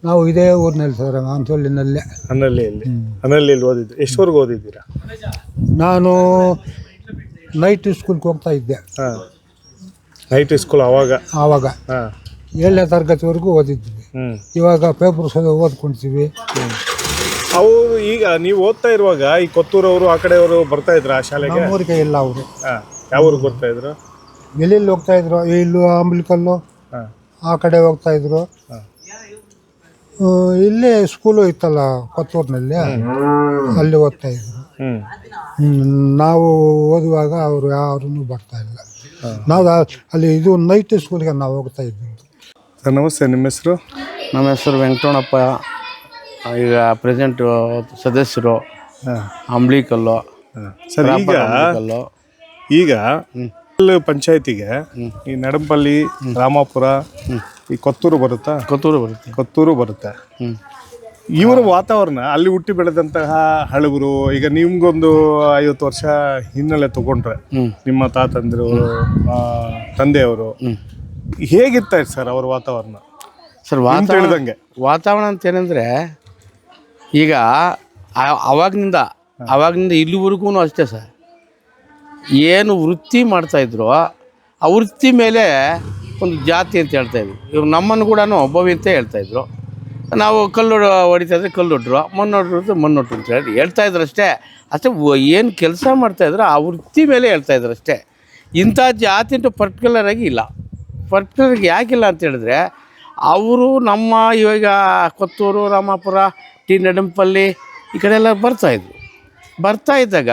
ನಾವು ಇದೇ ಊರಿನಲ್ಲಿ ಸರ್, ಆಂತೋಲಿನಲ್ಲೇ. ಹನಹಳ್ಳಿಯಲ್ಲಿ ಓದಿದ್ದು. ಎಷ್ಟವರೆಗೂ ಓದಿದ್ದೀರಾ? ನಾನು ನೈಟ್ ಸ್ಕೂಲ್ಗೆ ಹೋಗ್ತಾ ಇದ್ದೆ. ನೈಟ್ ಸ್ಕೂಲ್ ಆವಾಗ 7ನೇ ತರಗತಿವರೆಗೂ ಓದಿದ್ವಿ. ಇವಾಗ ಪೇಪರ್ಸ್ ಓದ್ಕೊಂತೀವಿ. ಅವರು ಈಗ ನೀವು ಓದ್ತಾ ಇರುವಾಗ ಈ ಕೊತ್ತೂರವರು ಆ ಕಡೆಯವರು ಬರ್ತಾ ಇದ್ರ ಆ ಶಾಲೆಗೆ? ಊರಿಗೆ ಇಲ್ಲ. ಅವರು ಯಾವ ಊರಿಗೆ ಬರ್ತಾ ಇದ್ರು? ಎಲ್ಲೆಲ್ಲಿ ಹೋಗ್ತಾ ಇದ್ರು, ಇಲ್ಲೂ ಅಂಬ್ಲಿಕಲ್ಲು ಆ ಕಡೆ ಹೋಗ್ತಾ ಇದ್ರು. ಇಲ್ಲೇ ಸ್ಕೂಲು ಇತ್ತಲ್ಲ ಕೊತ್ತೂರಿನಲ್ಲಿ, ಅಲ್ಲಿ ಓದ್ತಾ ಇದ್ರು. ನಾವು ಓದುವಾಗ ಅವರು ಯಾರೂ ಬರ್ತಾ ಇಲ್ಲ. ನಾವು ಅಲ್ಲಿ ಇದು ನೈಟ್ ಸ್ಕೂಲ್ಗೆ ನಾವು ಹೋಗ್ತಾ ಇದ್ವಿ. ಸರ್ ನಮಸ್ತೆ, ನಿಮ್ಮ ಹೆಸರು? ನಮ್ಮ ಹೆಸರು ವೆಂಕಟಪ್ಪ. ಈಗ ಪ್ರೆಸೆಂಟು ಸದಸ್ಯರು ಅಂಬ್ಲಿಕಲ್ಲು. ಸರ್, ಈಗ ಈಗ ಪಂಚಾಯತಿಗೆ ಈ ನಡಂಪಲ್ಲಿ, ರಾಮಾಪುರ, ಈ ಕೊತ್ತೂರು ಬರುತ್ತಾ? ಕೊತ್ತೂರು ಬರುತ್ತೆ. ಇವರ ವಾತಾವರಣ ಅಲ್ಲಿ ಹುಟ್ಟಿ ಬೆಳೆದಂತಹ ಹಳಬರು, ಈಗ ನಿಮ್ಗೊಂದು 50 ವರ್ಷ ಹಿನ್ನೆಲೆ ತಗೊಂಡ್ರೆ ನಿಮ್ಮ ತಾತಂದಿರು, ತಂದೆಯವರು, ಹೇಗಿರ್ತಾರೆ ಸರ್ ಅವ್ರ ವಾತಾವರಣ? ಸರ್ ಹೇಳಿದಂಗೆ ವಾತಾವರಣ ಅಂತ ಏನಂದರೆ, ಈಗ ಅವಾಗಿನಿಂದ ಇಲ್ಲಿವರೆಗೂ ಅಷ್ಟೇ ಸರ್. ಏನು ವೃತ್ತಿ ಮಾಡ್ತಾಯಿದ್ರು ಆ ವೃತ್ತಿ ಮೇಲೆ ಒಂದು ಜಾತಿ ಅಂತ ಹೇಳ್ತಾಯಿದ್ರು. ಇವ್ರು ನಮ್ಮನ್ನು ಕೂಡ ಒಬ್ಬವಿ ಅಂತ ಹೇಳ್ತಾಯಿದ್ರು. ನಾವು ಕಲ್ಲು ಹೊಡಿತಾಯಿದ್ರೆ ಕಲ್ಲೊಡ್ರು, ಮಣ್ಣೊಡ್ರು ಮಣ್ಣೊಟ್ರು ಅಂತ ಹೇಳ್ತಾಯಿದ್ರು ಅಷ್ಟೇ. ಏನು ಕೆಲಸ ಮಾಡ್ತಾಯಿದ್ರು ಆ ವೃತ್ತಿ ಮೇಲೆ ಹೇಳ್ತಾಯಿದ್ರು ಅಷ್ಟೇ. ಇಂಥ ಜಾತಿ ಅಂತೂ ಪರ್ಟಿಕ್ಯುಲರಾಗಿ ಇಲ್ಲ. ಪರ್ಟಿಕ್ಯುಲರಾಗಿ ಯಾಕಿಲ್ಲ ಅಂತ ಹೇಳಿದ್ರೆ, ಅವರು ನಮ್ಮ ಇವಾಗ ಕೊತ್ತೂರು, ರಾಮಾಪುರ, ನಡಂಪಲ್ಲಿ ಈ ಕಡೆ ಎಲ್ಲ ಬರ್ತಾ ಇದ್ದಾಗ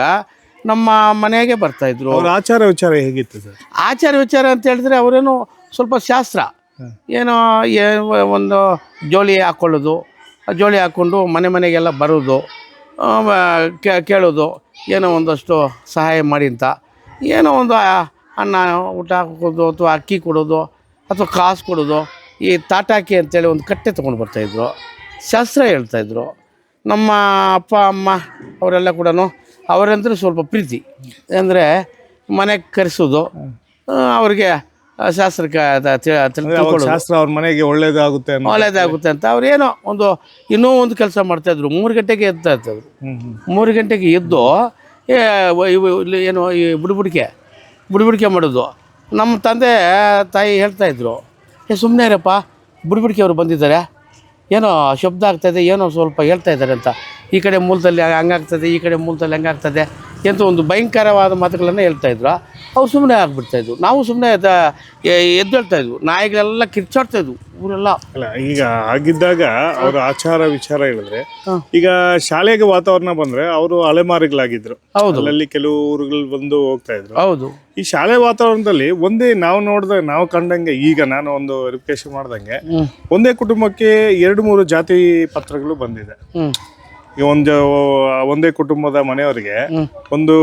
ನಮ್ಮ ಮನೆಗೆ ಬರ್ತಾಯಿದ್ರು. ಅವ್ರ ಆಚಾರ ವಿಚಾರ ಹೇಗಿತ್ತು ಸರ್? ಆಚಾರ ವಿಚಾರ ಅಂತ ಹೇಳಿದ್ರೆ ಅವರೇನು ಸ್ವಲ್ಪ ಶಾಸ್ತ್ರ, ಏನೋ ಒಂದು ಜೋಳಿ ಹಾಕ್ಕೊಳ್ಳೋದು, ಜೋಳಿ ಹಾಕ್ಕೊಂಡು ಮನೆಗೆಲ್ಲ ಬರೋದು, ಕೇಳೋದು, ಏನೋ ಒಂದಷ್ಟು ಸಹಾಯ ಮಾಡಿ ಅಂತ, ಏನೋ ಒಂದು ಅನ್ನ ಊಟ ಹಾಕೋದು ಅಥವಾ ಅಕ್ಕಿ ಕೊಡೋದು ಅಥವಾ ಕಾಸು ಕೊಡೋದು. ಈ ತಾಟಾಕಿ ಅಂತೇಳಿ ಒಂದು ಕಟ್ಟೆ ತೊಗೊಂಡು ಬರ್ತಾಯಿದ್ರು, ಶಾಸ್ತ್ರ ಹೇಳ್ತಾಯಿದ್ರು. ನಮ್ಮ ಅಪ್ಪ ಅಮ್ಮ ಅವರೆಲ್ಲ ಕೂಡ ಅವರಂದ್ರೆ ಸ್ವಲ್ಪ ಪ್ರೀತಿ, ಅಂದರೆ ಮನೆಗೆ ಕರೆಸೋದು, ಅವ್ರಿಗೆ ಶಾಸ್ತ್ರಕ್ಕೆ ಶಾಸ್ತ್ರ ಅವ್ರ ಮನೆಗೆ ಒಳ್ಳೇದಾಗುತ್ತೆ ಅಂತ ಅವ್ರೇನೋ ಇನ್ನೂ ಒಂದು ಕೆಲಸ ಮಾಡ್ತಾಯಿದ್ರು. 3 ಗಂಟೆಗೆ ಎದ್ತಾ ಇರ್ತಾಯಿದ್ರು. 3 ಗಂಟೆಗೆ ಎದ್ದು ಏನು ಈ ಬುಡಿಬುಡಿಕೆ ಮಾಡೋದು. ನಮ್ಮ ತಂದೆ ತಾಯಿ ಹೇಳ್ತಾಯಿದ್ರು, ಸುಮ್ಮನೆ ಇರಪ್ಪ, ಬುಡಿಬುಡಿಕೆ ಅವರು ಬಂದಿದ್ದಾರೆ, ಏನೋ ಶಬ್ದ ಆಗ್ತಾಯಿದೆ, ಏನೋ ಸ್ವಲ್ಪ ಹೇಳ್ತಾ ಇದ್ದಾರೆ ಅಂತ. ಈ ಕಡೆ ಮೂಲದಲ್ಲಿ ಹಂಗಾಗ್ತದೆ, ಈ ಕಡೆ ಮೂಲದಲ್ಲಿ ಹಂಗಾಗ್ತದೆ ಎಂತ ಒಂದು ಭಯಂಕರವಾದ ಮಾತುಗಳನ್ನು ಹೇಳ್ತಾಯಿದ್ರು. ಅವ್ರು ಸುಮ್ಮನೆ ಆಗಿಬಿಡ್ತಾಯಿದ್ರು. ನಾವು ಸುಮ್ಮನೆ ಎದ್ದೇಳ್ತಾಯಿದ್ವು. ನಾಯಿಗಳೆಲ್ಲ ಕಿರ್ಚಾಡ್ತಾಯಿದ್ವು ಊರೆಲ್ಲ. ಅಲ್ಲ, ಈಗ ಆಗಿದ್ದಾಗ ಅವ್ರ ಆಚಾರ ವಿಚಾರ ಹೇಳಿದ್ರೆ, ಈಗ ಶಾಲೆಗೆ ವಾತಾವರಣ ಬಂದ್ರೆ ಅವರು ಅಲೆಮಾರಿಗಳಾಗಿದ್ರು. ಅಲ್ಲಲ್ಲಿ ಕೆಲವು ಊರುಗಳು ಬಂದು ಹೋಗ್ತಾ ಇದ್ರು. ಹೌದು. ಈ ಶಾಲೆ ವಾತಾವರಣದಲ್ಲಿ ಒಂದೇ ನಾವು ಕಂಡಂಗೆ, ಈಗ ನಾನು ಒಂದು ವೆರಿಫಿಕೇಶನ್ ಮಾಡ್ದಂಗೆ ಒಂದೇ ಕುಟುಂಬಕ್ಕೆ 2-3 ಜಾತಿ ಪತ್ರಗಳು ಬಂದಿದೆ. ಈಗ ಒಂದೇ ಕುಟುಂಬದ ಮನೆಯವರಿಗೆ ಒಂದು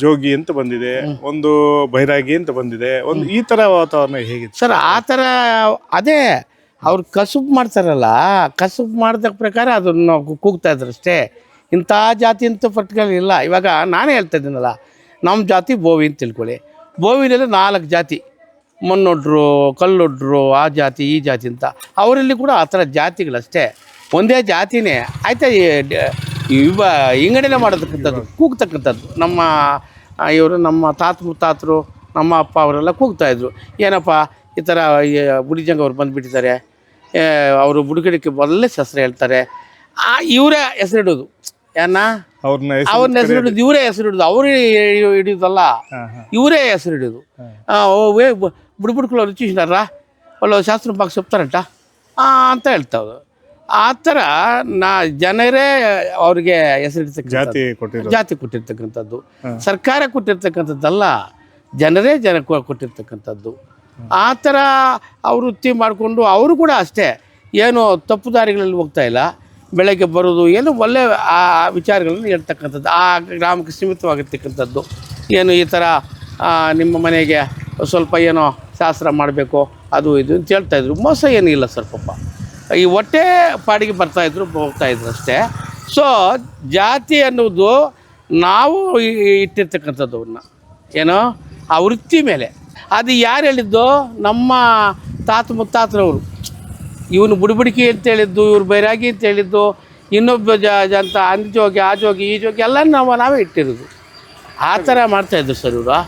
ಜೋಗಿ ಅಂತ ಬಂದಿದೆ, ಒಂದು ಬೈರಾಗಿ ಅಂತ ಬಂದಿದೆ, ಒಂದು ಈ ತರ ವಾತಾವರಣ ಹೇಗಿತ್ತು ಸರ್? ಆ ಥರ ಅದೇ ಅವ್ರು ಕಸುಬು ಮಾಡ್ತಾರಲ್ಲ, ಕಸುಬು ಮಾಡಿದ ಪ್ರಕಾರ ಅದನ್ನು ಕೂಗ್ತಾ ಇದ್ರು ಅಷ್ಟೇ. ಇಂಥ ಜಾತಿ ಅಂತ ಪರ್ಟಿಕ್ಯುಲರ್ ಇಲ್ಲ. ಇವಾಗ ನಾನೇ ಹೇಳ್ತಾ ಇದ್ದೀನಲ್ಲ, ನಮ್ಮ ಜಾತಿ ಬೋವಿ ಅಂತ ತಿಳ್ಕೊಳ್ಳಿ. ಬೋವಿನಲ್ಲಿ 4 ಜಾತಿ, ಮಣ್ಣೊಡ್ರು, ಕಲ್ಲೊಡ್ರು, ಆ ಜಾತಿ ಈ ಜಾತಿ ಅಂತ. ಅವರಲ್ಲಿ ಕೂಡ ಆ ಥರ ಜಾತಿಗಳಷ್ಟೇ, ಒಂದೇ ಜಾತಿನೇ ಆಯಿತಾ. ಹಿಂಗಡೆನೇ ಮಾಡತಕ್ಕಂಥದ್ದು, ಕೂಗ್ತಕ್ಕಂಥದ್ದು. ನಮ್ಮ ಮುತ್ತಾತರು, ನಮ್ಮ ಅಪ್ಪ ಅವರೆಲ್ಲ ಕೂಗ್ತಾಯಿದ್ರು, ಏನಪ್ಪ ಈ ಥರ ಬುಡಿಜಂಗ ಅವ್ರು ಬಂದುಬಿಟ್ಟಿದ್ದಾರೆ, ಅವರು ಬುಡುಗಡಿಕೆ ಮೊದಲೇ ಹೆಸರು ಹೇಳ್ತಾರೆ. ಇವರೇ ಹೆಸರಿಡೋದು, ಅವ್ರನ್ನ ಹೆಸರಿಡೋದು, ಇವರೇ ಹೆಸರಿಡೋದು. ಅವರೇ ಹಿಡಿಯೋದಲ್ಲ, ಇವರೇ ಹೆಸರಿಡೋದು. ಬುಡ್ಕುಳು ರುಚಿಸಿದಾರ ಒಳ್ಳೆ ಶಾಸ್ತ್ರ ಭಾಗ ಸೊಪ್ತಾರಂಟ ಅಂತ ಹೇಳ್ತಾವೆ. ಆ ಥರ ಜನರೇ ಅವ್ರಿಗೆ ಹೆಸರಿಡ್ತಕ್ಕಂಥ ಜಾತಿ ಕೊಟ್ಟಿರ್ತಕ್ಕಂಥದ್ದು. ಸರ್ಕಾರ ಕೊಟ್ಟಿರ್ತಕ್ಕಂಥದ್ದಲ್ಲ, ಜನರೇ ಕೊಟ್ಟಿರ್ತಕ್ಕಂಥದ್ದು. ಆ ಥರ ಅವರು ವೃತ್ತಿ ಮಾಡಿಕೊಂಡು ಅವರು ಕೂಡ ಅಷ್ಟೇ, ಏನು ತಪ್ಪು ದಾರಿಗಳಲ್ಲಿ ಹೋಗ್ತಾ ಇಲ್ಲ. ಬೆಳಗ್ಗೆ ಬರೋದು, ಏನು ಒಳ್ಳೆ ಆ ವಿಚಾರಗಳನ್ನು ಹೇಳ್ತಕ್ಕಂಥದ್ದು, ಆ ಗ್ರಾಮಕ್ಕೆ ಸೀಮಿತವಾಗಿರ್ತಕ್ಕಂಥದ್ದು. ಏನು ಈ ಥರ ನಿಮ್ಮ ಮನೆಗೆ ಸ್ವಲ್ಪ ಏನೋ ಶಾಸ್ತ್ರ ಮಾಡಬೇಕು, ಅದು ಇದು ಅಂತ ಹೇಳ್ತಾಯಿದ್ರು. ಮೋಸ ಏನಿಲ್ಲ ಸರ್. ಪಾಪ ಈ ಹೊಟ್ಟೆ ಪಾಡಿಗೆ ಬರ್ತಾಯಿದ್ರು, ಹೋಗ್ತಾಯಿದ್ರು ಅಷ್ಟೇ. ಸೊ ಜಾತಿ ಅನ್ನೋದು ನಾವು ಇಟ್ಟಿರ್ತಕ್ಕಂಥದ್ದವನ್ನ ಏನೋ ಆ ವೃತ್ತಿ ಮೇಲೆ. ಅದು ಯಾರು ಹೇಳಿದ್ದು? ನಮ್ಮ ಮುತ್ತಾತರವರು. ಇವನು ಬುಡಿಬುಡಿಕೆ ಅಂತ ಹೇಳಿದ್ದು, ಇವ್ರು ಬೈರಾಗಿ ಅಂತ ಹೇಳಿದ್ದು, ಇನ್ನೊಬ್ಬ ಅಂತ ಅಂಜೋಗಿ, ಆ ಜೋಗಿ, ಈ ಜೋಗಿ ಎಲ್ಲ ನಾವೇ ಇಟ್ಟಿರೋದು. ಆ ಥರ ಮಾಡ್ತಾಯಿದ್ರು ಸರ್ ಇವರು.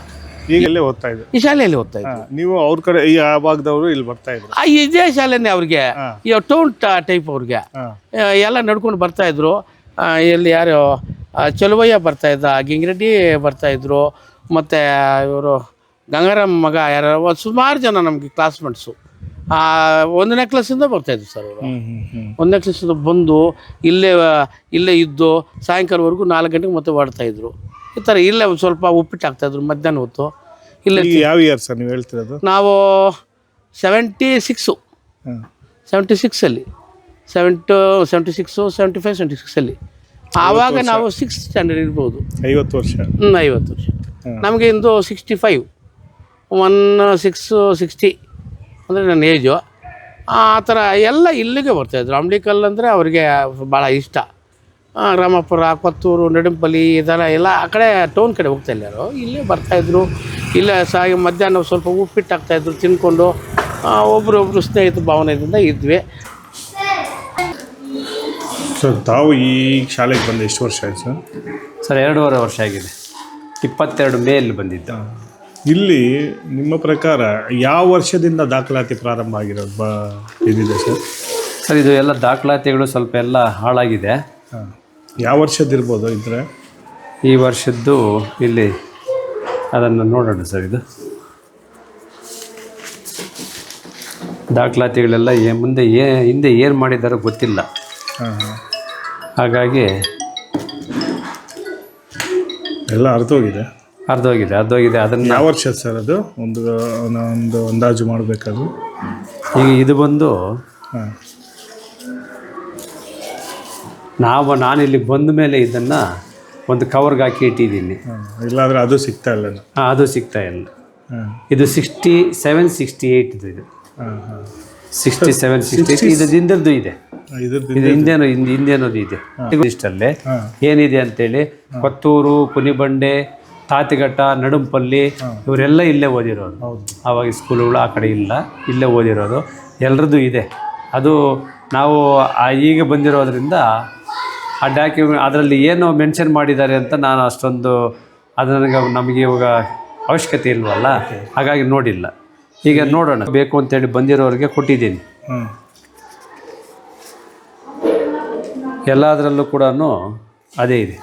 ಈಗಲೇ ಓದ್ತಾ ಇದ್ರು, ಈ ಶಾಲೆಯಲ್ಲಿ ಓದ್ತಾ ಇದ್ರು. ನೀವು ಅವ್ರ ಕಡೆ ಈ ಆ ಭಾಗದವರು ಇಲ್ಲಿ ಬರ್ತಾ ಇದ್ರು? ಇದೇ ಶಾಲೆನೇ ಅವ್ರಿಗೆ, ಈ ಟೌನ್ ಟೈಪ್ ಅವ್ರಿಗೆ ಎಲ್ಲ ನಡ್ಕೊಂಡು ಬರ್ತಾಯಿದ್ರು. ಇಲ್ಲಿ ಯಾರು ಚಲುವಯ್ಯ ಬರ್ತಾಯಿದ್ದ, ಗಿಂಗಿರೆಡ್ಡಿ ಬರ್ತಾಯಿದ್ರು, ಮತ್ತು ಇವರು ಗಂಗಾರಾಮ್ ಮಗ ಯಾರು, ಸುಮಾರು ಜನ ನಮಗೆ ಕ್ಲಾಸ್ಮೇಟ್ಸು 1ನೇ ಕ್ಲಾಸಿಂದ ಬರ್ತಾಯಿದ್ರು ಸರ್ ಅವರು. 1ನೇ ಕ್ಲಾಸಿಂದ ಬಂದು ಇಲ್ಲೇ ಇದ್ದು ಸಾಯಂಕಾಲವರೆಗೂ 4 ಗಂಟೆಗೆ ಮತ್ತೆ ಹೊರಡ್ತಾಯಿದ್ರು. ಈ ಥರ ಇಲ್ಲೇ ಒಂದು ಸ್ವಲ್ಪ ಉಪ್ಪಿಟ್ಟು ಹಾಕ್ತಾಯಿದ್ರು ಮಧ್ಯಾಹ್ನ ಹೊತ್ತು. ಇಲ್ಲೇ ಯಾವ ಇಯರ್ ಸರ್ ನೀವು ಹೇಳ್ತಿರೋದು? ನಾವು 76 76ಅಲ್ಲಿ 76 75 76ಅಲ್ಲಿ. ಆವಾಗ ನಾವು 6th ಸ್ಟ್ಯಾಂಡರ್ಡ್ ಇರ್ಬೋದು. 50 ವರ್ಷ. 50 ವರ್ಷ. ನಮಗೆ ಇಂದು 65 1660 ಅಂದರೆ ನನ್ನ ಏಜು. ಆ ಥರ ಎಲ್ಲ ಇಲ್ಲಿಗೆ ಬರ್ತಾಯಿದ್ರು. ಅಂಬ್ಲಿಕಲ್ ಅಂದರೆ ಅವ್ರಿಗೆ ಭಾಳ ಇಷ್ಟ. ರಾಮಪುರ, ಕೊತ್ತೂರು, ನಡುಂಪಲ್ಲಿ ಇದೆಲ್ಲ ಎಲ್ಲ ಆ ಕಡೆ ಟೌನ್ ಕಡೆ ಹೋಗ್ತಾ ಇಲ್ಲಾರು, ಇಲ್ಲೇ ಬರ್ತಾಯಿದ್ರು. ಇಲ್ಲೇ ಸಾಗಿ ಮಧ್ಯಾಹ್ನ ಸ್ವಲ್ಪ ಉಪ್ಪಿಟ್ಟು ಹಾಕ್ತಾಯಿದ್ರು, ತಿನ್ಕೊಂಡು ಒಬ್ಬರೊಬ್ಬರು ಸ್ನೇಹಿತ ಭಾವನೆಯಿಂದ ಇದ್ವಿ. ಸರ್ ತಾವು ಈ ಶಾಲೆಗೆ ಬಂದು ಎಷ್ಟು ವರ್ಷ ಆಯ್ತು ಸರ್? ಸರ್ 2.5 ವರ್ಷ ಆಗಿದೆ. 22 ಮೇಲಿ ಬಂದಿದ್ದ. ಇಲ್ಲಿ ನಿಮ್ಮ ಪ್ರಕಾರ ಯಾವ ವರ್ಷದಿಂದ ದಾಖಲಾತಿ ಪ್ರಾರಂಭ ಆಗಿರೋದು ಇದಿದೆ ಸರ್? ಸರ್ ಇದು ಎಲ್ಲ ದಾಖಲಾತಿಗಳು ಸ್ವಲ್ಪ ಎಲ್ಲ ಹಾಳಾಗಿದೆ. ಯಾವ ವರ್ಷದಿರ್ಬೋದು ಇದ್ರೆ? ಈ ವರ್ಷದ್ದು ಇಲ್ಲಿ ಅದನ್ನು ನೋಡೋಣ ಸರ್. ಇದು ದಾಖಲಾತಿಗಳೆಲ್ಲ ಮುಂದೆ ಹಿಂದೆ ಏನು ಮಾಡಿದ್ದಾರೋ ಗೊತ್ತಿಲ್ಲ. ಹಾಗಾಗಿ ಎಲ್ಲ ಅರ್ಥೋಗಿದೆ. ಅದನ್ನು ಯಾವ ವರ್ಷ ಸರ್ ಅದು? ಒಂದು ಅಂದಾಜು ಮಾಡಬೇಕಾದ್ರು ಈಗ ಇದು ಬಂದು ನಾನಿಲ್ಲಿ ಬಂದ ಮೇಲೆ ಇದನ್ನು ಒಂದು ಕವರ್ಗೆ ಹಾಕಿ ಇಟ್ಟಿದ್ದೀನಿ. ಇಲ್ಲಾಂದರೆ ಅದು ಸಿಗ್ತಾ ಇಲ್ಲ. ಅದು ಸಿಗ್ತಾ ಇಲ್ಲ. ಇದು 67, 68 ಇದು 67, 68 ಇದು ಹಿಂದದ್ದು ಇದೆ. ಇದು ಹಿಂದೇನೋದು ಇದೆ. ಇಷ್ಟಲ್ಲೇ ಏನಿದೆ ಅಂತೇಳಿ ಕೊತ್ತೂರು, ಕುನಿಬಂಡೆ, ತಾತಿಘಟ್ಟ, ನಡುಂಪಲ್ಲಿ ಇವರೆಲ್ಲ ಇಲ್ಲೇ ಓದಿರೋದು. ಆವಾಗ ಸ್ಕೂಲುಗಳು ಆ ಕಡೆ ಇಲ್ಲ, ಇಲ್ಲೇ ಓದಿರೋದು ಎಲ್ಲರದ್ದು ಇದೆ. ಅದು ನಾವು ಈಗ ಬಂದಿರೋದ್ರಿಂದ ಆ ಡಾಕ್ಯುಮೆಂಟ್ ಅದರಲ್ಲಿ ಏನು ಮೆನ್ಷನ್ ಮಾಡಿದ್ದಾರೆ ಅಂತ ನಾನು ಅಷ್ಟೊಂದು ನಮಗೆ ಇವಾಗ ಅವಶ್ಯಕತೆ ಇಲ್ವಲ್ಲ, ಹಾಗಾಗಿ ನೋಡಿಲ್ಲ. ಈಗ ನೋಡೋಣ, ಬೇಕು ಅಂತೇಳಿ ಬಂದಿರೋರಿಗೆ ಕೊಟ್ಟಿದ್ದೀನಿ. ಎಲ್ಲದರಲ್ಲೂ ಕೂಡ ಅದೇ ಇದೆ.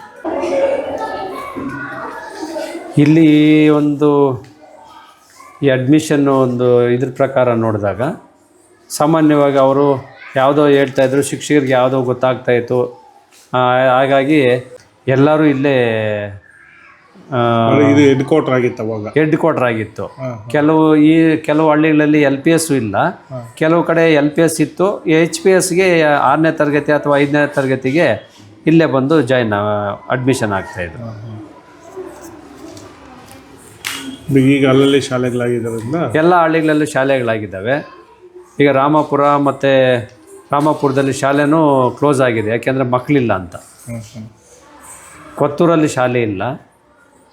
ಇಲ್ಲಿ ಈ ಅಡ್ಮಿಷನ್ನು ಇದ್ರ ಪ್ರಕಾರ ನೋಡಿದಾಗ ಸಾಮಾನ್ಯವಾಗಿ ಅವರು ಯಾವುದೋ ಹೇಳ್ತಾಯಿದ್ರು, ಶಿಕ್ಷಕರಿಗೆ ಯಾವುದೋ ಗೊತ್ತಾಗ್ತಾಯಿತ್ತು. ಹಾಗಾಗಿ ಎಲ್ಲರೂ ಇಲ್ಲೇ ಇದು ಹೆಡ್ ಕ್ವಾರ್ಟರ್ ಆಗಿತ್ತು ಅವಾಗ. ಹೆಡ್ ಕ್ವಾರ್ಟರ್ ಆಗಿತ್ತು. ಕೆಲವು ಹಳ್ಳಿಗಳಲ್ಲಿ LPS ಇಲ್ಲ, ಕೆಲವು ಕಡೆ LPS ಇತ್ತು. HPSಗೆ 6ನೇ ತರಗತಿ ಅಥವಾ 5ನೇ ತರಗತಿಗೆ ಇಲ್ಲೇ ಬಂದು ಅಡ್ಮಿಷನ್ ಆಗ್ತಾಯಿದ್ರು. ಈಗ ಅಲ್ಲಲ್ಲಿ ಶಾಲೆಗಳಾಗಿದ್ದರಿಂದ ಎಲ್ಲ ಹಳ್ಳಿಗಳಲ್ಲೂ ಶಾಲೆಗಳಾಗಿದ್ದಾವೆ. ಈಗ ರಾಮಪುರದಲ್ಲಿ ಶಾಲೆನೂ ಕ್ಲೋಸ್ ಆಗಿದೆ, ಯಾಕೆಂದರೆ ಮಕ್ಕಳಿಲ್ಲ ಅಂತ. ಕೊತ್ತೂರಲ್ಲಿ ಶಾಲೆ ಇಲ್ಲ,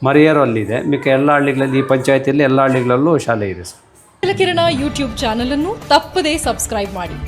ಮರಿಯರು ಅಲ್ಲಿದೆ. ಮಿಕ್ಕ ಎಲ್ಲ ಹಳ್ಳಿಗಳಲ್ಲಿ, ಈ ಪಂಚಾಯತಿಯಲ್ಲಿ ಎಲ್ಲ ಹಳ್ಳಿಗಳಲ್ಲೂ ಶಾಲೆ ಇದೆ ಸರ್. ಕಿರಣ ಯೂಟ್ಯೂಬ್ ಚಾನಲ್ ಅನ್ನು ತಪ್ಪದೇ ಸಬ್ಸ್ಕ್ರೈಬ್ ಮಾಡಿ.